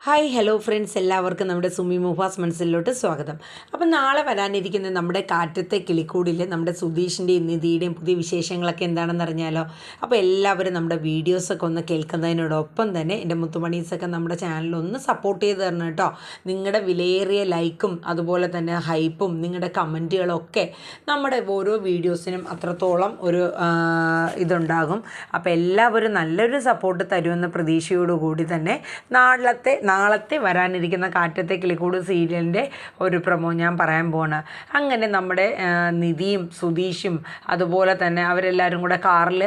Hi hello friends, എല്ലാവർക്കും നമ്മുടെ സുമി മുഫാസ് മനസ്സിലോട്ട് സ്വാഗതം. അപ്പം നാളെ വരാനിരിക്കുന്ന നമ്മുടെ കാറ്റത്തെ കിളിക്കൂടിൽ നമ്മുടെ സുധീഷിൻ്റെയും നിധിയുടെയും പുതിയ വിശേഷങ്ങളൊക്കെ എന്താണെന്ന് അറിഞ്ഞാലോ. അപ്പോൾ എല്ലാവരും നമ്മുടെ വീഡിയോസൊക്കെ ഒന്ന് കേൾക്കുന്നതിനോടൊപ്പം തന്നെ എൻ്റെ മുത്തുമണീസൊക്കെ നമ്മുടെ ചാനലൊന്ന് സപ്പോർട്ട് ചെയ്ത് തരണം കേട്ടോ. നിങ്ങളുടെ വിലയേറിയ ലൈക്കും അതുപോലെ തന്നെ ഹൈപ്പും നിങ്ങളുടെ കമൻറ്റുകളൊക്കെ നമ്മുടെ ഓരോ വീഡിയോസിനും അത്രത്തോളം ഒരു ഇതുണ്ടാകും. അപ്പോൾ എല്ലാവരും നല്ലൊരു സപ്പോർട്ട് തരുമെന്ന പ്രതീക്ഷയോടുകൂടി തന്നെ നാളത്തെ വരാനിരിക്കുന്ന കാറ്റത്തെ കിളിക്കൂട് സീരിയലിൻ്റെ ഒരു പ്രൊമോ ഞാൻ പറയാൻ പോവാണ്. അങ്ങനെ നമ്മുടെ നിധിയും സുധീഷും അതുപോലെ തന്നെ അവരെല്ലാവരും കൂടെ കാറിൽ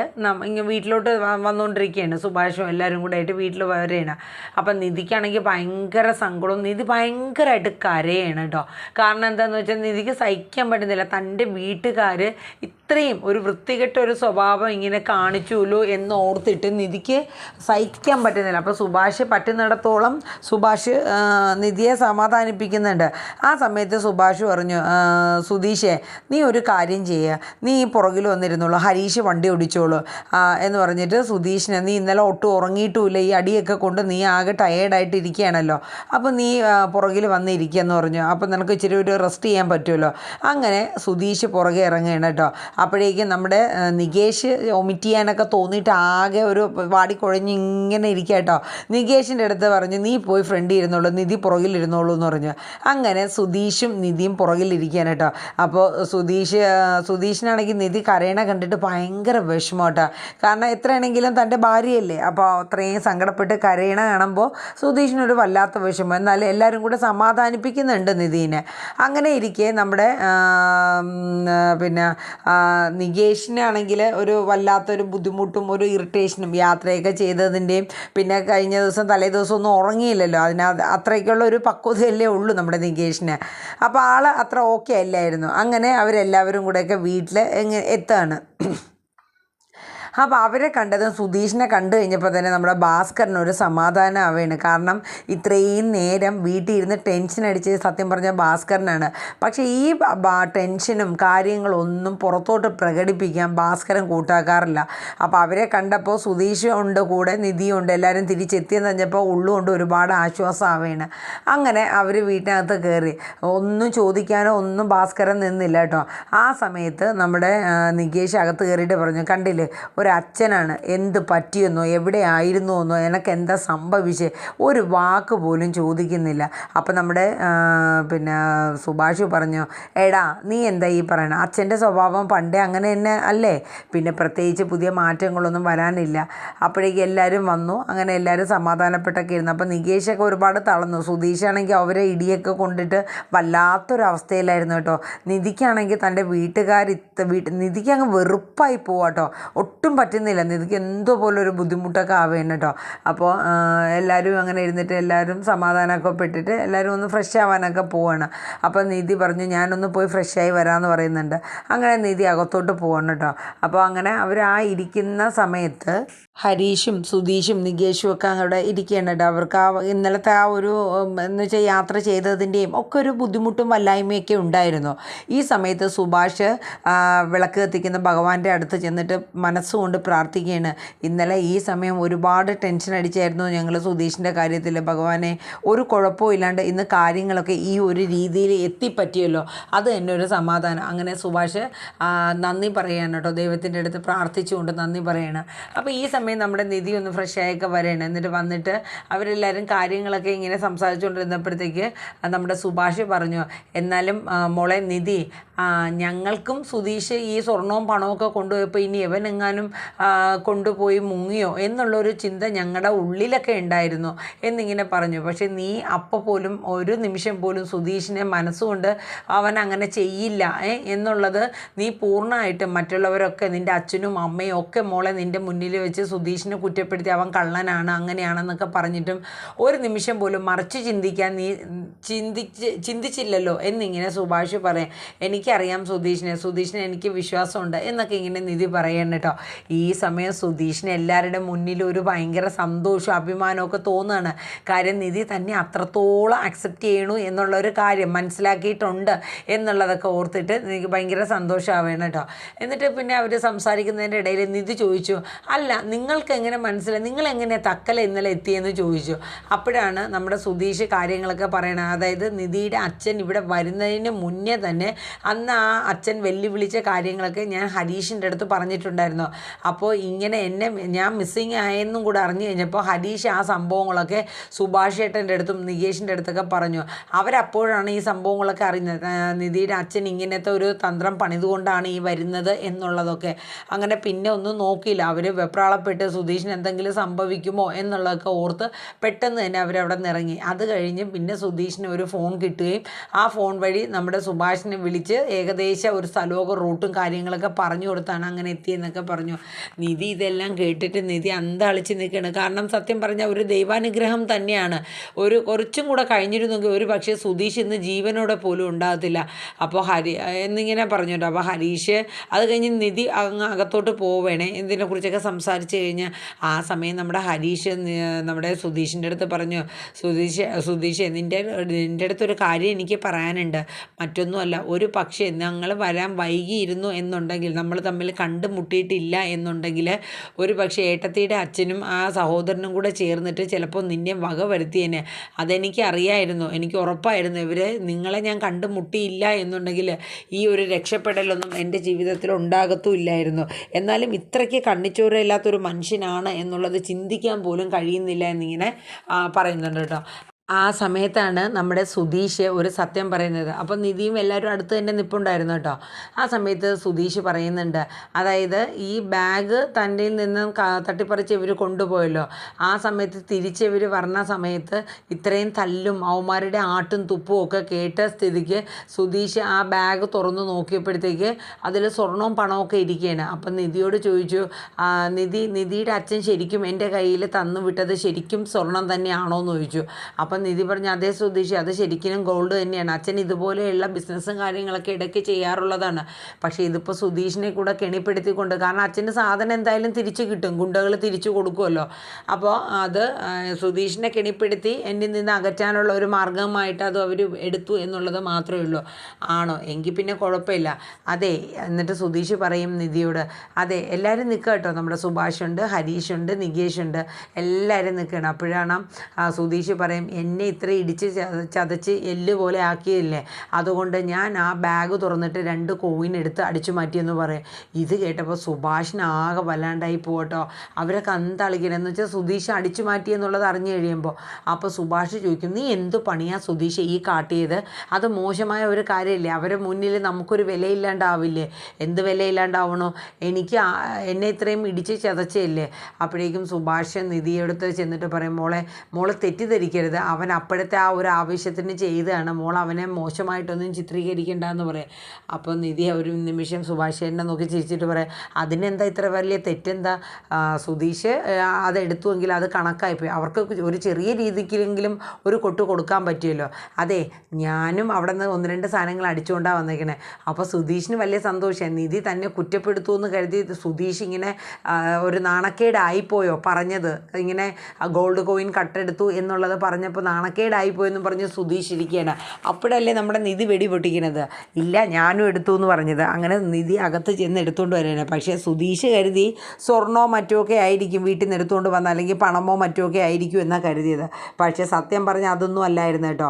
ഇങ്ങനെ വീട്ടിലോട്ട് വന്നുകൊണ്ടിരിക്കുകയാണ്. സുഭാഷും എല്ലാവരും കൂടെ ആയിട്ട് വീട്ടിൽ വരെയാണ്. അപ്പം നിധിക്കാണെങ്കിൽ ഭയങ്കര സങ്കടവും, നിധി ഭയങ്കരമായിട്ട് കരയാണ് കേട്ടോ. കാരണം എന്താണെന്ന് വെച്ചാൽ നിധിക്ക് സഹിക്കാൻ പറ്റുന്നില്ല. തൻ്റെ വീട്ടുകാർ ഇത്രയും ഒരു വൃത്തികെട്ട ഒരു സ്വഭാവം ഇങ്ങനെ കാണിച്ചുല്ലോ എന്ന് ഓർത്തിട്ട് നിധിക്ക് സഹിക്കാൻ പറ്റുന്നില്ല. അപ്പോൾ സുഭാഷ് പറ്റുന്നിടത്തോളം സുഭാഷ് നിധിയെ സമാധാനിപ്പിക്കുന്നുണ്ട്. ആ സമയത്ത് സുഭാഷ് പറഞ്ഞു, സുധീഷേ നീ ഒരു കാര്യം ചെയ്യുക, നീ പുറകിൽ വന്നിരുന്നുള്ളൂ, ഹരീഷ് വണ്ടി ഓടിച്ചോളൂ എന്ന് പറഞ്ഞിട്ട് സുധീഷിനെ, നീ ഇന്നലെ ഒട്ടും ഉറങ്ങിയിട്ടുമില്ല, ഈ അടിയൊക്കെ കൊണ്ട് നീ ആകെ ടയേർഡായിട്ട് ഇരിക്കുകയാണല്ലോ, അപ്പോൾ നീ പുറകിൽ വന്നിരിക്കുകയെന്ന് പറഞ്ഞു. അപ്പോൾ നിനക്ക് ഇച്ചിരി ഒരു റെസ്റ്റ് ചെയ്യാൻ പറ്റുമല്ലോ. അങ്ങനെ സുധീഷ് പുറകെ ഇറങ്ങുകയാണ് കേട്ടോ. അപ്പോഴേക്കും നമ്മുടെ നികേഷ് വൊമിറ്റ് ചെയ്യാനൊക്കെ തോന്നിയിട്ട് ആകെ ഒരു വാടിക്കുഴഞ്ഞ് ഇങ്ങനെ ഇരിക്കുക കേട്ടോ. നികേഷിൻ്റെ അടുത്ത് പറഞ്ഞു, നീ പോയി ഫ്രണ്ടിൽ ഇരുന്നോളൂ, നിധി പുറകിലിരുന്നോളൂ എന്ന് പറഞ്ഞു. അങ്ങനെ സുധീഷും നിധിയും പുറകിലിരിക്കാൻ കേട്ടോ. അപ്പോൾ സുധീഷിനാണെങ്കിൽ നിധി കരയണ കണ്ടിട്ട് ഭയങ്കര വിഷമം കേട്ടോ. കാരണം എത്രയാണെങ്കിലും തൻ്റെ ഭാര്യയല്ലേ, അപ്പോൾ അത്രയും സങ്കടപ്പെട്ട് കരയണ കാണുമ്പോൾ സുധീഷിനൊരു വല്ലാത്ത വിഷമം. എന്നാലും എല്ലാവരും കൂടെ സമാധാനിപ്പിക്കുന്നുണ്ട് നിധീനെ. അങ്ങനെ ഇരിക്കെ നമ്മുടെ നികേഷിനാണെങ്കിൽ ഒരു വല്ലാത്തൊരു ബുദ്ധിമുട്ടും ഒരു ഇറിറ്റേഷനും, യാത്രയൊക്കെ ചെയ്തതിൻ്റെയും പിന്നെ കഴിഞ്ഞ ദിവസം തലേ ദിവസം ഒന്നും ഉറങ്ങിയില്ലല്ലോ, അത്രയ്ക്കുള്ള ഒരു പക്വതയല്ലേ ഉള്ളൂ നമ്മുടെ നികേഷിന്. അപ്പോൾ ആൾ അത്ര ഓക്കെ അല്ലായിരുന്നു. അങ്ങനെ അവരെല്ലാവരും കൂടെയൊക്കെ വീട്ടിൽ എത്തുകയാണ്. അപ്പോൾ അവരെ കണ്ടതും സുധീഷിനെ കണ്ടു കഴിഞ്ഞപ്പോൾ തന്നെ നമ്മുടെ ഭാസ്കറിനൊരു സമാധാനം ആവുകയാണ്. കാരണം ഇത്രയും നേരം വീട്ടിൽ ഇരുന്ന് ടെൻഷൻ അടിച്ച് സത്യം പറഞ്ഞ ഭാസ്കറിനാണ്. പക്ഷേ ഈ ടെൻഷനും കാര്യങ്ങളൊന്നും പുറത്തോട്ട് പ്രകടിപ്പിക്കാൻ ഭാസ്കരൻ കൂട്ടാക്കാറില്ല. അപ്പോൾ അവരെ കണ്ടപ്പോൾ സുധീഷ് ഉണ്ട്, കൂടെ നിധിയുണ്ട്, എല്ലാവരും തിരിച്ചെത്തിയെന്ന് പറഞ്ഞപ്പോൾ ഉള്ളുകൊണ്ട് ഒരുപാട് ആശ്വാസമാവുകയാണ്. അങ്ങനെ അവർ വീട്ടിനകത്ത് കയറി. ഒന്നും ചോദിക്കാനോ ഒന്നും ഭാസ്കരൻ നിന്നില്ല കേട്ടോ. ആ സമയത്ത് നമ്മുടെ നികേഷ് അകത്ത് കയറിയിട്ട് പറഞ്ഞു, കണ്ടില്ലേ ഒരച്ഛനാണ്, എന്ത് പറ്റിയെന്നോ എവിടെ ആയിരുന്നു എന്നോ എനിക്ക് എന്താ സംഭവിച്ചത് ഒരു വാക്ക് പോലും ചോദിക്കുന്നില്ല. അപ്പം നമ്മുടെ സുഭാഷ് പറഞ്ഞു, എടാ നീ എന്താ ഈ പറയണം, അച്ഛൻ്റെ സ്വഭാവം പണ്ടേ അങ്ങനെ തന്നെ അല്ലേ, പിന്നെ പ്രത്യേകിച്ച് പുതിയ മാറ്റങ്ങളൊന്നും വരാനില്ല. അപ്പോഴേക്കും എല്ലാവരും വന്നു. അങ്ങനെ എല്ലാവരും സമാധാനപ്പെട്ടൊക്കെ ഇരുന്നു. അപ്പം നികേഷൊക്കെ ഒരുപാട് തളർന്നു. സുധീഷാണെങ്കിൽ അവരെ ഇടിയൊക്കെ കൊണ്ടിട്ട് വല്ലാത്തൊരവസ്ഥയിലായിരുന്നു കേട്ടോ. നിധിക്കാണെങ്കിൽ തൻ്റെ നിധിക്ക് അങ്ങ് വെറുപ്പായി പോവാട്ടോ. ഒട്ടും പറ്റുന്നില്ല, നിധിക്ക് എന്തോ പോലെ ഒരു ബുദ്ധിമുട്ടൊക്കെ ആവുകയാണ് കേട്ടോ. അപ്പോൾ എല്ലാവരും അങ്ങനെ ഇരുന്നിട്ട് എല്ലാവരും സമാധാനമൊക്കെ പെട്ടിട്ട് എല്ലാവരും ഒന്ന് ഫ്രഷ് ആവാനൊക്കെ പോവാണ്. അപ്പോൾ നിധി പറഞ്ഞു, ഞാനൊന്ന് പോയി ഫ്രഷായി വരാമെന്ന് പറയുന്നുണ്ട്. അങ്ങനെ നിധി അകത്തോട്ട് പോവാണ് കേട്ടോ. അപ്പോൾ അങ്ങനെ അവർ ആ ഇരിക്കുന്ന സമയത്ത് ഹരീഷും സുധീഷും നികേഷും ഒക്കെ അവിടെ ഇരിക്കുകയാണ് കേട്ടോ. അവർക്ക് ഇന്നലത്തെ ആ ഒരു എന്ന് വെച്ചാൽ യാത്ര ചെയ്തതിൻ്റെയും ഒക്കെ ഒരു ബുദ്ധിമുട്ടും വല്ലായ്മയൊക്കെ ഉണ്ടായിരുന്നു. ഈ സമയത്ത് സുഭാഷ് വിളക്ക് കത്തിക്കുന്ന ഭഗവാന്റെ അടുത്ത് ചെന്നിട്ട് മനസ്സുകൊണ്ട് പ്രാർത്ഥിക്കുകയാണ്. ഇന്നലെ ഈ സമയം ഒരുപാട് ടെൻഷൻ അടിച്ചായിരുന്നു ഞങ്ങൾ സുധീഷിൻ്റെ കാര്യത്തിൽ. ഭഗവാനെ ഒരു കുഴപ്പവും ഇല്ലാണ്ട് ഇന്ന് കാര്യങ്ങളൊക്കെ ഈ ഒരു രീതിയിൽ എത്തിപ്പറ്റിയല്ലോ, അത് തന്നെ ഒരു സമാധാനം. അങ്ങനെ സുഭാഷ് നന്ദി പറയുകയാണ് കേട്ടോ, ദൈവത്തിൻ്റെ അടുത്ത് പ്രാർത്ഥിച്ചുകൊണ്ട് നന്ദി പറയുകയാണ്. അപ്പോൾ ഈ സമയം നമ്മുടെ നിധി ഒന്ന് ഫ്രഷായൊക്കെ വരികയാണ്. എന്നിട്ട് വന്നിട്ട് അവരെല്ലാവരും കാര്യങ്ങളൊക്കെ ഇങ്ങനെ സംസാരിച്ചുകൊണ്ടിരുന്നപ്പോഴത്തേക്ക് നമ്മുടെ സുഭാഷ് പറഞ്ഞു, എന്നാലും മോളെ നിധി, ഞങ്ങൾക്കും സുധീഷ് ഈ സ്വർണവും പണമൊക്കെ കൊണ്ടുപോയപ്പോൾ ഇനി എവനെങ്ങാനും കൊണ്ടുപോയി മുങ്ങിയോ എന്നുള്ളൊരു ചിന്ത ഞങ്ങളുടെ ഉള്ളിലൊക്കെ ഉണ്ടായിരുന്നു എന്നിങ്ങനെ പറഞ്ഞു. പക്ഷേ നീ അപ്പോൾ പോലും ഒരു നിമിഷം പോലും സുധീഷിനെ മനസ്സുകൊണ്ട് അവൻ അങ്ങനെ ചെയ്യില്ല എന്നുള്ളത് നീ പൂർണ്ണമായിട്ടും, മറ്റുള്ളവരൊക്കെ നിൻ്റെ അച്ഛനും അമ്മയും ഒക്കെ മോളെ നിൻ്റെ മുന്നിൽ വെച്ച് സുധീഷിനെ കുറ്റപ്പെടുത്തി അവൻ കള്ളനാണ് അങ്ങനെയാണെന്നൊക്കെ പറഞ്ഞിട്ടും ഒരു നിമിഷം പോലും മറിച്ച് ചിന്തിക്കാൻ നീ ചിന്തിച്ചില്ലല്ലോ എന്നിങ്ങനെ സുഭാഷ് പറയാം. എനിക്കറിയാം സുധീഷിനെ എനിക്ക് വിശ്വാസമുണ്ട് എന്നൊക്കെ ഇങ്ങനെ നിധി പറയണം കേട്ടോ. ഈ സമയം സുധീഷിന് എല്ലാവരുടെ മുന്നിൽ ഒരു ഭയങ്കര സന്തോഷവും അഭിമാനമൊക്കെ തോന്നുകയാണ്. കാര്യം നിധി തന്നെ അത്രത്തോളം അക്സെപ്റ്റ് ചെയ്യണു എന്നുള്ളൊരു കാര്യം മനസ്സിലാക്കിയിട്ടുണ്ട് എന്നുള്ളതൊക്കെ ഓർത്തിട്ട് എനിക്ക് ഭയങ്കര സന്തോഷമാവുകയാണ് കേട്ടോ. എന്നിട്ട് പിന്നെ അവർ സംസാരിക്കുന്നതിൻ്റെ ഇടയിൽ നിധി ചോദിച്ചു, അല്ല നിങ്ങൾക്ക് എങ്ങനെ മനസ്സിലായി, നിങ്ങളെങ്ങനെയാണ് തക്കല ഇന്നലെ എത്തിയെന്ന് ചോദിച്ചു. അപ്പോഴാണ് നമ്മുടെ സുധീഷ് കാര്യങ്ങളൊക്കെ പറയണത്. അതായത് നിധിയുടെ അച്ഛൻ ഇവിടെ വരുന്നതിന് മുന്നേ തന്നെ അന്ന് ആ അച്ഛൻ വെല്ലുവിളിച്ച കാര്യങ്ങളൊക്കെ ഞാൻ ഹരീഷിൻ്റെ അടുത്ത് പറഞ്ഞിട്ടുണ്ടായിരുന്നു. അപ്പോൾ ഇങ്ങനെ ഞാൻ മിസ്സിങ് ആയെന്നും കൂടെ അറിഞ്ഞു കഴിഞ്ഞപ്പോൾ ഹരീഷ് ആ സംഭവങ്ങളൊക്കെ സുഭാഷ് ഏട്ടൻ്റെ അടുത്തും നികേഷിൻ്റെ അടുത്തൊക്കെ പറഞ്ഞു. അവരപ്പോഴാണ് ഈ സംഭവങ്ങളൊക്കെ അറിയുന്നത്, നിധിയുടെ അച്ഛൻ ഇങ്ങനത്തെ ഒരു തന്ത്രം പണിതുകൊണ്ടാണ് ഈ വരുന്നത് എന്നുള്ളതൊക്കെ. അങ്ങനെ പിന്നെ ഒന്നും നോക്കിയില്ല. അവർ വെപ്രാളപ്പെട്ട് സുധീഷിന് എന്തെങ്കിലും സംഭവിക്കുമോ എന്നുള്ളതൊക്കെ ഓർത്ത് പെട്ടെന്ന് തന്നെ അവരവിടെ നിന്ന് ഇറങ്ങി. അത് കഴിഞ്ഞ് പിന്നെ സുധീഷിന് ഒരു ഫോൺ കിട്ടുകയും ആ ഫോൺ വഴി നമ്മുടെ സുഭാഷിനെ വിളിച്ച് ഏകദേശം ഒരു സ്ഥലമൊക്കെ റൂട്ടും കാര്യങ്ങളൊക്കെ പറഞ്ഞു കൊടുത്താണ് അങ്ങനെ എത്തിയെന്നൊക്കെ പറഞ്ഞു. നിധി ഇതെല്ലാം കേട്ടിട്ട് നിധി അന്തളിച്ച് നിൽക്കുകയാണ്. കാരണം സത്യം പറഞ്ഞാൽ ഒരു ദൈവാനുഗ്രഹം തന്നെയാണ്. കുറച്ചും കൂടെ കഴിഞ്ഞിരുന്നെങ്കിൽ ഒരു പക്ഷേ സുധീഷ് ഇന്ന് ജീവനോടെ പോലും ഉണ്ടാകത്തില്ല. അപ്പോൾ എന്നിങ്ങനെ പറഞ്ഞിട്ടോ. അപ്പോൾ ഹരീഷ് അത് കഴിഞ്ഞ് നിധി അങ്ങ് അകത്തോട്ട് പോവേണേ ഇതിനെക്കുറിച്ചൊക്കെ സംസാരിച്ച് കഴിഞ്ഞ് ആ സമയം നമ്മുടെ ഹരീഷ് നമ്മുടെ സുധീഷിൻ്റെ അടുത്ത് പറഞ്ഞു, സുധീഷ് നിൻ്റെ അടുത്തൊരു കാര്യം എനിക്ക് പറയാനുണ്ട്. മറ്റൊന്നുമല്ല, ഒരു പക്ഷേ ഞങ്ങൾ വരാൻ വൈകിയിരുന്നു എന്നുണ്ടെങ്കിൽ, നമ്മൾ തമ്മിൽ കണ്ടുമുട്ടിയിട്ടില്ല എന്നുണ്ടെങ്കിൽ, ഒരു പക്ഷേ ഏട്ടത്തിയുടെ അച്ഛനും ആ സഹോദരനും കൂടെ ചേർന്നിട്ട് ചിലപ്പോൾ നിന്നെ വക വരുത്തിയേനെ. അതെനിക്ക് അറിയായിരുന്നു, എനിക്ക് ഉറപ്പായിരുന്നു. നിങ്ങളെ ഞാൻ കണ്ടുമുട്ടിയില്ല എന്നുണ്ടെങ്കിൽ ഈ ഒരു രക്ഷപ്പെടലൊന്നും എൻ്റെ ജീവിതത്തിൽ ഉണ്ടാകത്തുമില്ലായിരുന്നു. എന്നാലും ഇത്രയ്ക്ക് കണ്ണിച്ചോരയില്ലാത്തൊരു മനുഷ്യനാണ് എന്നുള്ളത് ചിന്തിക്കാൻ പോലും കഴിയുന്നില്ല എന്നിങ്ങനെ പറയുന്നുണ്ട് കേട്ടോ. ആ സമയത്താണ് നമ്മുടെ സുധീഷ് ഒരു സത്യം പറയുന്നത്. അപ്പം നിധിയും എല്ലാവരും അടുത്ത് തന്നെ നിൽപ്പുണ്ടായിരുന്നു കേട്ടോ. ആ സമയത്ത് സുധീഷ് പറയുന്നുണ്ട്, അതായത് ഈ ബാഗ് തൻ്റെ നിന്ന് തട്ടിപ്പറിച്ച് ഇവർ കൊണ്ടുപോയല്ലോ, ആ സമയത്ത് തിരിച്ചിവർ പറഞ്ഞ സമയത്ത് ഇത്രയും തല്ലും അവന്മാരുടെ ആട്ടും തുപ്പും ഒക്കെ കേട്ട സ്ഥിതിക്ക് സുധീഷ് ആ ബാഗ് തുറന്ന് നോക്കിയപ്പോഴത്തേക്ക് അതിൽ സ്വർണവും പണമൊക്കെ ഇരിക്കുകയാണ്. അപ്പം നിധിയോട് ചോദിച്ചു, നിധിയുടെ അച്ഛൻ ശരിക്കും എൻ്റെ കയ്യിൽ തന്നു വിട്ടത് ശരിക്കും സ്വർണം തന്നെയാണോ എന്ന് ചോദിച്ചു. അപ്പം നിധി പറഞ്ഞു, അതേ സുധീഷ്, അത് ശരിക്കും ഗോൾഡ് തന്നെയാണ്. അച്ഛൻ ഇതുപോലെയുള്ള ബിസിനസ്സും കാര്യങ്ങളൊക്കെ ഇടയ്ക്ക് ചെയ്യാറുള്ളതാണ്. പക്ഷേ ഇതിപ്പോൾ സുധീഷിനെ കൂടെ കെണിപ്പെടുത്തിക്കൊണ്ട്, കാരണം അച്ഛൻ്റെ സാധനം എന്തായാലും തിരിച്ചു കിട്ടും, ഗുണ്ടകൾ തിരിച്ചു കൊടുക്കുമല്ലോ. അപ്പോൾ അത് സുധീഷിനെ കെണിപ്പെടുത്തി എന്നിൽ നിന്ന് അകറ്റാനുള്ള ഒരു മാർഗമായിട്ട് അത് അവർ എടുത്തു എന്നുള്ളത് മാത്രമേ ഉള്ളൂ. ആണോ, എങ്കിൽ പിന്നെ കുഴപ്പമില്ല. അതെ, എന്നിട്ട് സുധീഷ് പറയും നിധിയോട്, അതെ എല്ലാവരും നിൽക്കുക കേട്ടോ, നമ്മുടെ സുഭാഷുണ്ട്, ഹരീഷുണ്ട്, നികേഷുണ്ട്, എല്ലാവരും നിൽക്കണം. അപ്പോഴാണ് സുധീഷ് പറയും, എന്നെ ഇത്ര ഇടിച്ച് ചതച്ച് എല്ല് പോലെ ആക്കിയില്ലേ, അതുകൊണ്ട് ഞാൻ ആ ബാഗ് തുറന്നിട്ട് 2 കോയിൻ എടുത്ത് അടിച്ചു മാറ്റിയെന്ന് പറയും. ഇത് കേട്ടപ്പോൾ സുഭാഷിന് ആകെ വല്ലാണ്ടായി പോകട്ടോ. അവരൊക്കെ അന്തളിക്കണമെന്ന് വെച്ചാൽ സുധീഷ് അടിച്ചു മാറ്റി എന്നുള്ളത് അറിഞ്ഞു കഴിയുമ്പോൾ. അപ്പോൾ സുഭാഷ് ചോദിക്കും, നീ എന്ത് പണിയാണ് സുധീഷ് ഈ കാട്ടിയത്? അത് മോശമായ ഒരു കാര്യമില്ലേ? അവരെ മുന്നിൽ നമുക്കൊരു വിലയില്ലാണ്ടാവില്ലേ? എന്ത് വിലയില്ലാണ്ടാവണോ? എന്നെ ഇത്രയും ഇടിച്ച് ചതച്ചല്ലേ? അപ്പോഴേക്കും സുഭാഷ് നിധിയെടുത്ത് ചെന്നിട്ട് പറയും, മോളെ തെറ്റിദ്ധരിക്കരുത്, അവൻ അപ്പോഴത്തെ ആ ഒരു ആവശ്യത്തിന് ചെയ്തതാണ്, മോൾ അവനെ മോശമായിട്ടൊന്നും ചിത്രീകരിക്കേണ്ടെന്ന് പറയും. അപ്പോൾ നിധി ഒരു നിമിഷം സുഭാഷേനെ നോക്കി ചിരിച്ചിട്ട് പറയാം, അതിനെന്താ ഇത്ര വലിയ തെറ്റെന്താ? സുധീഷ് അതെടുത്തുവെങ്കിൽ അത് കണക്കായിപ്പോയി, അവർക്ക് ഒരു ചെറിയ രീതിക്കെങ്കിലും ഒരു കൊട്ട് കൊടുക്കാൻ പറ്റുമല്ലോ. അതെ, ഞാനും അവിടെ നിന്ന് 1-2 സാധനങ്ങൾ അടിച്ചുകൊണ്ടാണ് വന്നേക്കണേ. അപ്പോൾ സുധീഷിന് വലിയ സന്തോഷമായി. നിധി തന്നെ കുറ്റപ്പെടുത്തു എന്ന് കരുതി സുധീഷ് ഇങ്ങനെ ഒരു നാണക്കേടായിപ്പോയോ പറഞ്ഞത്, ഇങ്ങനെ ഗോൾഡ് കോയിൻ കട്ടെടുത്തു എന്നുള്ളത് പറഞ്ഞപ്പോൾ നാണക്കേടായിപ്പോയെന്നും പറഞ്ഞ് സുധീഷ് ഇരിക്കുകയാണ്. അപ്പോഴല്ലേ നമ്മുടെ നിധി വെടി പൊട്ടിക്കുന്നത്, ഇല്ല ഞാനും എടുത്തു എന്ന് പറഞ്ഞത്. അങ്ങനെ നിധി അകത്ത് ചെന്ന് എടുത്തുകൊണ്ട് വരികയാണ്. പക്ഷേ സുധീഷ് കരുതി സ്വർണ്ണമോ മറ്റോ ഒക്കെ ആയിരിക്കും വീട്ടിൽ നിന്ന് എടുത്തുകൊണ്ട് വന്ന, അല്ലെങ്കിൽ പണമോ മറ്റോ ഒക്കെ ആയിരിക്കും എന്നാണ് കരുതിയത്. പക്ഷേ സത്യം പറഞ്ഞാൽ അതൊന്നും അല്ലായിരുന്നു കേട്ടോ.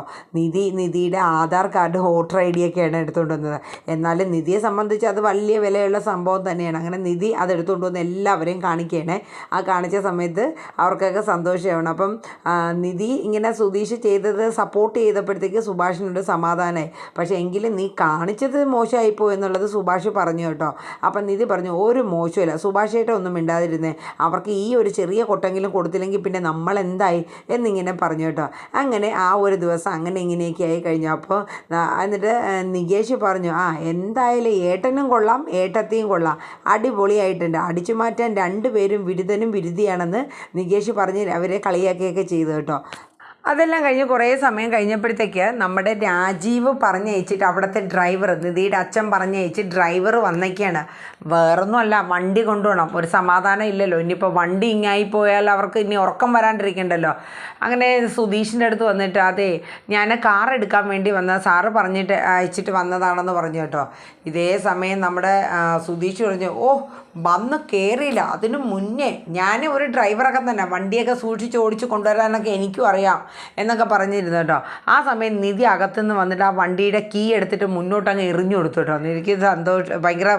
നിധിയുടെ ആധാർ കാർഡ്, വോട്ടർ ID ഒക്കെയാണ് എടുത്തുകൊണ്ട് വന്നത്. എന്നാലും നിധിയെ സംബന്ധിച്ച് അത് വലിയ വിലയുള്ള സംഭവം തന്നെയാണ്. അങ്ങനെ നിധി അത് എടുത്തുകൊണ്ട് വന്ന് എല്ലാവരെയും കാണിക്കുകയാണ്. ആ കാണിച്ച സമയത്ത് അവർക്കൊക്കെ സന്തോഷമാവണം. അപ്പം നിധി ഇങ്ങനെ സുധീഷ് ചെയ്തത് സപ്പോർട്ട് ചെയ്തപ്പോഴത്തേക്ക് സുഭാഷിനോട് സമാധാനമായി. പക്ഷേ എങ്കിലും നീ കാണിച്ചത് മോശമായിപ്പോ എന്നുള്ളത് സുഭാഷ് പറഞ്ഞു കേട്ടോ. അപ്പം നിധി പറഞ്ഞു, ഒരു മോശമില്ല, സുഭാഷേട്ട ഒന്നും മിണ്ടാതിരുന്നേ, അവർക്ക് ഈ ഒരു ചെറിയ കൊട്ടെങ്കിലും കൊടുത്തില്ലെങ്കിൽ പിന്നെ നമ്മൾ എന്തായി എന്നിങ്ങനെ പറഞ്ഞു കേട്ടോ. അങ്ങനെ ആ ഒരു ദിവസം അങ്ങനെ ഇങ്ങനെയൊക്കെ ആയി കഴിഞ്ഞു. അപ്പോൾ എന്നിട്ട് നികേഷ് പറഞ്ഞു, എന്തായാലും ഏട്ടനും കൊള്ളാം ഏട്ടത്തിയും കൊള്ളാം, അടിപൊളിയായിട്ടുണ്ട്, അടിച്ചു മാറ്റാൻ 2 പേരും വിരുദ്ധനും വിരുദ്ധിയാണെന്ന് നികേഷ് പറഞ്ഞ് അവരെ കളിയാക്കിയൊക്കെ ചെയ്തു കേട്ടോ. അതെല്ലാം കഴിഞ്ഞ് കുറേ സമയം കഴിഞ്ഞപ്പോഴത്തേക്ക് നമ്മുടെ രാജീവ് പറഞ്ഞയച്ചിട്ട് അവിടുത്തെ ഡ്രൈവർ, നിധിയുടെ അച്ഛൻ പറഞ്ഞയച്ച് ഡ്രൈവർ വന്നേക്കാണ്. വേറൊന്നുമല്ല, വണ്ടി കൊണ്ടുപോകണം. ഒരു സമാധാനം ഇല്ലല്ലോ, ഇനിയിപ്പോൾ വണ്ടി ഇങ്ങായി പോയാൽ അവർക്ക് ഇനി ഉറക്കം വരാണ്ടിരിക്കണ്ടല്ലോ. അങ്ങനെ സുധീഷിൻ്റെ അടുത്ത് വന്നിട്ട്, അതെ ഞാൻ കാർ എടുക്കാൻ വേണ്ടി സാറ് പറഞ്ഞിട്ട് അയച്ചിട്ട് വന്നതാണെന്ന് പറഞ്ഞു കേട്ടോ. ഇതേ സമയം നമ്മുടെ സുധീഷ് പറഞ്ഞു, ഓ വന്ന് കയറിയില്ല, അതിന് മുന്നേ ഞാൻ ഒരു ഡ്രൈവറൊക്കെ തന്നെ, വണ്ടിയൊക്കെ സൂക്ഷിച്ച് ഓടിച്ച് കൊണ്ടുവരാനൊക്കെ എനിക്കും അറിയാം എന്നൊക്കെ പറഞ്ഞിരുന്നു കേട്ടോ. ആ സമയം നിധി അകത്തുനിന്ന് വന്നിട്ട് ആ വണ്ടിയുടെ കീ എടുത്തിട്ട് മുന്നോട്ടങ്ങ് എറിഞ്ഞു കൊടുത്തു കേട്ടോ. എനിക്ക് ഭയങ്കര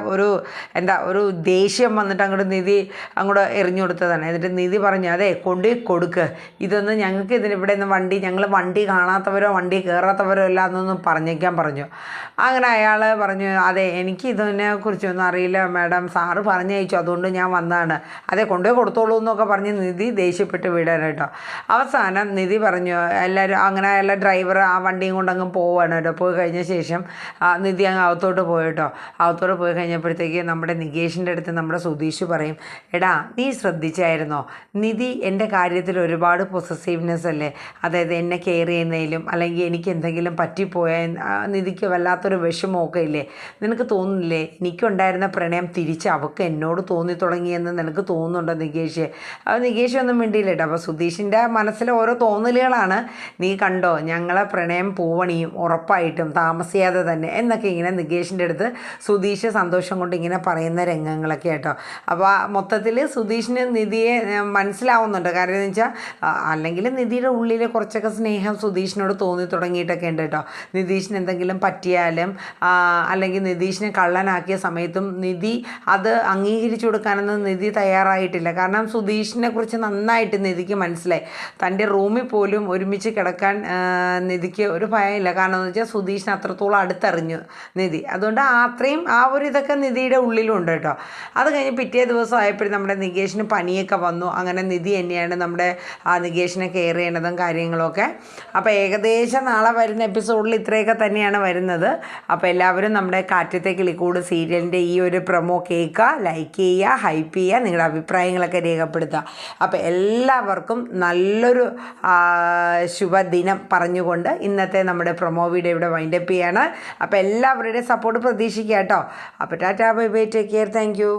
ഒരു ദേഷ്യം വന്നിട്ട് നിധി അങ്ങോട്ട് എറിഞ്ഞു കൊടുത്തതാണ്. എന്നിട്ട് നിധി പറഞ്ഞു, അതെ കൊണ്ടുപോയി കൊടുക്ക്, ഇതൊന്നും ഞങ്ങൾക്ക് ഇവിടെ നിന്ന് ഞങ്ങൾ വണ്ടി കാണാത്തവരോ വണ്ടി കയറാത്തവരോ അല്ല എന്നൊന്നും പറഞ്ഞേക്കാൻ പറഞ്ഞു. അങ്ങനെ അയാൾ പറഞ്ഞു, അതെ എനിക്ക് ഇതിനെക്കുറിച്ചൊന്നും അറിയില്ല മാഡം, സാറ് പറഞ്ഞയച്ചു, അതുകൊണ്ട് ഞാൻ വന്നതാണ്, അതെ കൊണ്ടുപോയി കൊടുത്തോളൂ എന്നൊക്കെ പറഞ്ഞ് നിധി ദേഷ്യപ്പെട്ട് വിടാൻ കേട്ടോ. അവസാനം നിധി പറഞ്ഞു, എല്ലാവരും അങ്ങനെ അയാളുടെ ഡ്രൈവർ ആ വണ്ടിയും കൊണ്ടങ്ങ് പോവാണ് കേട്ടോ. പോയി കഴിഞ്ഞ ശേഷം നിധി അങ്ങ് അകത്തോട്ട് പോയി കേട്ടോ. അകത്തോട്ട് പോയി കഴിഞ്ഞപ്പോഴത്തേക്ക് നമ്മുടെ നികേഷിൻ്റെ അടുത്ത് നമ്മുടെ സുധീഷ് പറയും, എടാ നീ ശ്രദ്ധിച്ചായിരുന്നോ, നിധി എൻ്റെ കാര്യത്തിൽ ഒരുപാട് പൊസസീവ്നെസ് അല്ലേ, അതായത് എന്നെ കെയർ ചെയ്യുന്നതിലും അല്ലെങ്കിൽ എനിക്ക് എന്തെങ്കിലും പറ്റിപ്പോയാൽ നിധിക്ക് വല്ലാത്തൊരു വിഷമമൊക്കെ ഇല്ലേ, നിനക്ക് തോന്നുന്നില്ലേ എനിക്കുണ്ടായിരുന്ന പ്രണയം തിരിച്ച് അവൾക്ക് എന്നോട് തോന്നി തുടങ്ങിയെന്ന് നിനക്ക് തോന്നുന്നുണ്ടോ നികേഷ്? നികേഷ് ഒന്നും മിണ്ടിയില്ല കേട്ടോ. അപ്പോൾ സുധീഷിൻ്റെ മനസ്സിലെ ഓരോ തോന്നലുകളാണ്, നീ കണ്ടോ ഞങ്ങളെ പ്രണയം പൂവണിയും ഉറപ്പായിട്ടും താമസിയാതെ തന്നെ എന്നൊക്കെ ഇങ്ങനെ നികേഷിൻ്റെ അടുത്ത് സുധീഷ് സന്തോഷം കൊണ്ട് ഇങ്ങനെ പറയുന്ന രംഗങ്ങളൊക്കെ കേട്ടോ. അപ്പോൾ മൊത്തത്തിൽ സുധീഷിന് നിധിയെ മനസ്സിലാവുന്നുണ്ട്. കാരണം എന്ന് വെച്ചാൽ അല്ലെങ്കിൽ നിധിയുടെ ഉള്ളിൽ കുറച്ചൊക്കെ സ്നേഹം സുധീഷിനോട് തോന്നി തുടങ്ങിയിട്ടൊക്കെ ഉണ്ട് കേട്ടോ. നിതീഷിന് എന്തെങ്കിലും പറ്റിയാലും അല്ലെങ്കിൽ നിതീഷിനെ കള്ളനാക്കിയ സമയത്തും നിധി അത് അംഗീകരിച്ചു കൊടുക്കാനൊന്നും നിധി തയ്യാറായിട്ടില്ല. കാരണം സുധീഷിനെ കുറിച്ച് നന്നായിട്ട് നിധിക്ക് മനസ്സിലായി. തൻ്റെ റൂമിൽ പോലും ഒരുമിച്ച് കിടക്കാൻ നിധിക്ക് ഒരു ഭയമില്ല. കാരണം എന്ന് വെച്ചാൽ സുധീഷിനെ അത്രത്തോളം അടുത്തറിഞ്ഞു നിധി. അതുകൊണ്ട് അത്രയും ഒരു ഇതൊക്കെ നിധിയുടെ ഉള്ളിലും ഉണ്ട് കേട്ടോ. അത് കഴിഞ്ഞ് പിറ്റേ ദിവസം ആയപ്പോഴും നമ്മുടെ നികേഷിന് പനിയൊക്കെ വന്നു. അങ്ങനെ നിധി തന്നെയാണ് നമ്മുടെ നികേഷിനെ കെയർ ചെയ്യണതും കാര്യങ്ങളൊക്കെ. അപ്പോൾ ഏകദേശം നാളെ വരുന്ന എപ്പിസോഡിൽ ഇത്രയൊക്കെ തന്നെയാണ് വരുന്നത്. അപ്പോൾ എല്ലാവരും നമ്മുടെ കാറ്റത്തെ കിളിക്കൂട് സീരിയലിൻ്റെ ഈ ഒരു പ്രൊമോ കേൾക്കുക, ലൈക്ക് ചെയ്യുക, ഹൈപ്പ് ചെയ്യുക, നിങ്ങളുടെ അഭിപ്രായങ്ങളൊക്കെ രേഖപ്പെടുത്തുക. അപ്പോൾ എല്ലാവർക്കും നല്ലൊരു ശുഭദിനം പറഞ്ഞുകൊണ്ട് ഇന്നത്തെ നമ്മുടെ പ്രൊമോ വീഡിയോ ഇവിടെ വൈൻഡപ്പ് ചെയ്യാണ്. അപ്പോൾ എല്ലാവരുടെയും സപ്പോർട്ട് പ്രതീക്ഷിക്കുക കേട്ടോ. അപ്പോൾ Tata, bye bye, take care, thank you.